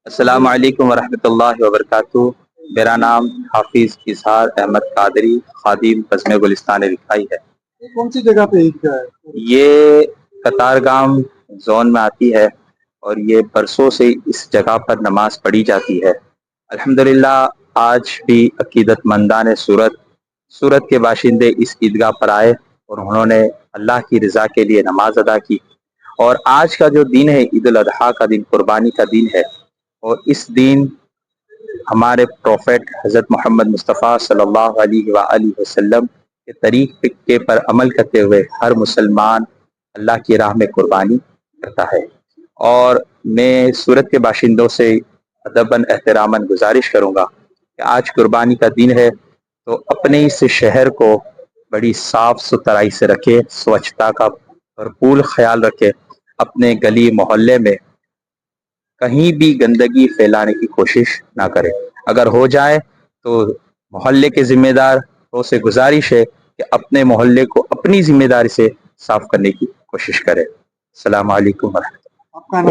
अस्सलाम वालेकुम वरहमतुल्लाहि वबरकातुहू। मेरा नाम हाफिज इजहार अहमद कादरी खादिम बज़्म गुलिस्तान रिफाई है। कौन सी जगह पे ईदगाह है? ये कतारगाम जोन में आती है और ये बरसों से इस जगह पर नमाज पढ़ी जाती है। अल्हम्दुलिल्लाह आज भी अकीदतमंदान सूरत के बाशिंदे इस ईदगाह पर आए और उन्होंने अल्लाह की रज़ा के लिए नमाज अदा की। और आज का जो दिन है ईद उल अजहा का दिन, कुर्बानी का दिन है, और इस दिन हमारे प्रोफेट हज़रत मोहम्मद मुस्तफ़ा सल्लल्लाहु अलैहि वसल्लम के तरीक़े पर अमल करते हुए हर मुसलमान अल्लाह की राह में कुर्बानी करता है। और मैं सूरत के बाशिंदों से अदबन एहतरामन गुजारिश करूँगा कि आज कुर्बानी का दिन है तो अपने इस शहर को बड़ी साफ़ सुथराई से रखे, स्वच्छता का भरपूर ख्याल रखे, अपने गली मोहल्ले में कहीं भी गंदगी फैलाने की कोशिश ना करें। अगर हो जाए तो मोहल्ले के जिम्मेदारों से गुजारिश है कि अपने मोहल्ले को अपनी जिम्मेदारी से साफ करने की कोशिश करें। अस्सलाम वालेकुम आपका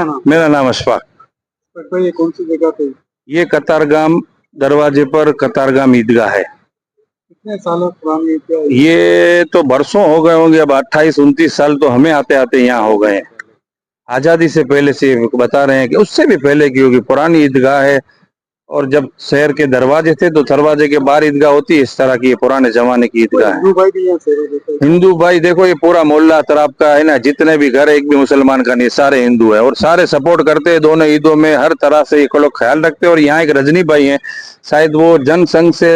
नाम? मेरा नाम अशफाक। ये कौन सी जगह पे? ये कतारगाम दरवाजे पर कतारगाम ईदगाह है। कितने सालों पुरानी ईदगाह है? ये तो बरसों हो गए होंगे, अब 28-29 साल तो हमें आते आते यहाँ हो गए हैं। आजादी से पहले से बता रहे हैं कि उससे भी पहले की होगी, पुरानी ईदगाह है। और जब शहर के दरवाजे थे तो दरवाजे के बाहर ईदगाह होती है, इस तरह की पुराने जमाने की ईदगाह है। हिंदू भाई भी यहाँ सेवा देते हैं? हिंदू भाई देखो, ये पूरा मोहल्ला तरफ का है ना, जितने भी घर, एक भी मुसलमान का नहीं, सारे हिंदू है और सारे सपोर्ट करते हैं दोनों ईदों में, हर तरह से ये लोग ख्याल रखते हैं। और यहाँ एक रजनी भाई हैं, शायद वो जनसंघ से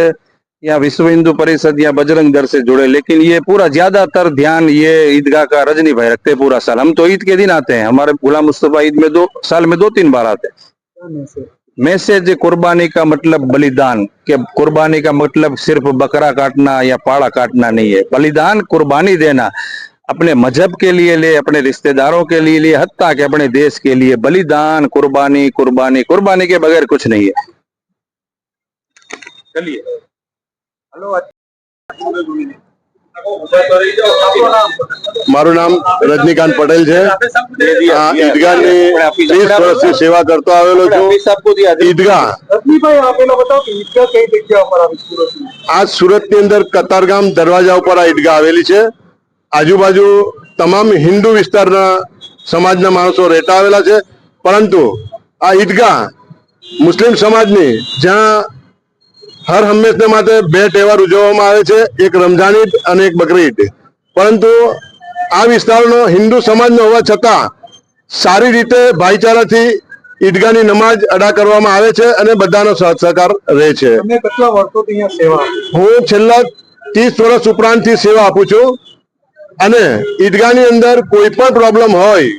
या विश्व हिंदू परिषद या बजरंग दल से जुड़े, लेकिन ये पूरा ज्यादातर ध्यान ये ईदगाह का रजनी भाई रखते हैं पूरा साल। हम तो ईद के दिन आते हैं, हमारे गुलाम मुस्तफा ईद में साल में 2-3 बार आते हैं। मैसेज कुर्बानी का मतलब बलिदान, के कुर्बानी का मतलब सिर्फ बकरा काटना या पाड़ा काटना नहीं है। बलिदान, कुर्बानी देना, अपने मजहब के लिए ले, अपने रिश्तेदारों के लिए ले, हत्ता के अपने देश के लिए। बलिदान, कुर्बानी, कुर्बानी, कुर्बानी के बगैर कुछ नहीं है। चलिए, મારું નામ રજનીકાંત પટેલ છે। ઈદગાહની 30 વર્ષથી સેવા કરતો આવેલો છું। ઈદગાહ આ સુરતની અંદર કતારગામ દરવાજા ઉપર આ ઈદગાહ આવેલી છે। આજુબાજુ તમામ હિન્દુ વિસ્તારના સમાજના માણસો રહેતા આવેલા છે, પરંતુ આ ઈદગાહ મુસ્લિમ સમાજની જ્યાં हर हमेशा माटे 2 તહેવાર ઉજવવામાં આવે છે, એક રમઝાન ઈદ અને એક બકરી ઈદ। પરંતુ આ વિસ્તારનો હિન્દુ સમાજનો હોવા છતાં સારી રીતે ભાઈચારાથી ઈદગાહની નમાજ અદા કરવામાં આવે છે અને બધાનો સાથ સહકાર રહે છે। તમે કેટલા વર્ષોથી અહીંયા સેવા? હું છેલ્લા 30 વર્ષ ઉપરાંતથી સેવા આપું છું અને ઈદગાહની અંદર કોઈ પણ પ્રોબ્લેમ હોય,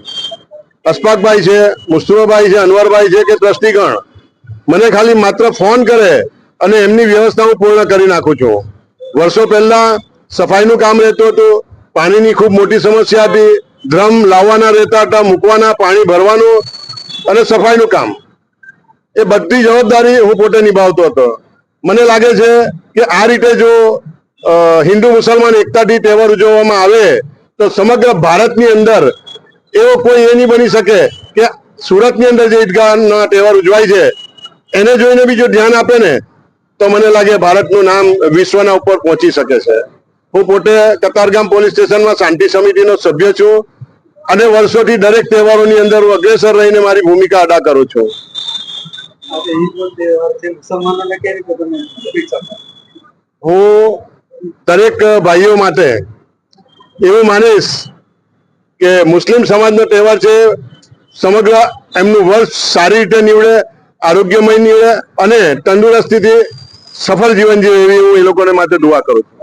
અશફાકભાઈ છે, મુસ્તફાભાઈ છે, અનવરભાઈ છે કે ટ્રસ્ટીગણ મને ખાલી માત્ર ફોન કરે અને એમની વ્યવસ્થા હું પૂર્ણ કરી નાખું છું। વર્ષો પહેલા સફાઈનું કામ રહેતું હતું, પાણીની ખૂબ મોટી સમસ્યા હતી, ડ્રમ લાવવાના રહેતા હતા, મૂકવાના, પાણી ભરવાનું અને સફાઈનું કામ, એ બધી જવાબદારી હું પોતે નિભાવતો હતો। મને લાગે છે કે આ રીતે જો હિન્દુ મુસલમાન એકતાથી તહેવાર ઉજવવામાં આવે તો સમગ્ર ભારતની અંદર એવો કોઈ એ નહીં બની શકે કે સુરતની અંદર જે ઈદગાહના તહેવાર ઉજવાય છે એને જોઈને બી જો ध्यान આપે ને તો મને લાગે ભારતનું નામ વિશ્વના ઉપર પહોંચી શકે છે। હું પોતે કતારગામ પોલીસ સ્ટેશનમાં શાંતિ સમિતિનો સભ્ય છું અને વર્ષોથી દરેક તહેવારોની અંદર હું અગ્રેસર રહીને મારી ભૂમિકા અદા કરું છું। હું દરેક ભાઈઓ માટે એવું માનીશ કે મુસ્લિમ સમાજનો તહેવાર છે, સમગ્ર એમનું વર્ષ સારી રીતે નીવડે, આરોગ્યમય નીવડે અને તંદુરસ્તીથી સફળ જીવન જીવે એવી હું એ લોકોને માટે દુઆ કરું છું।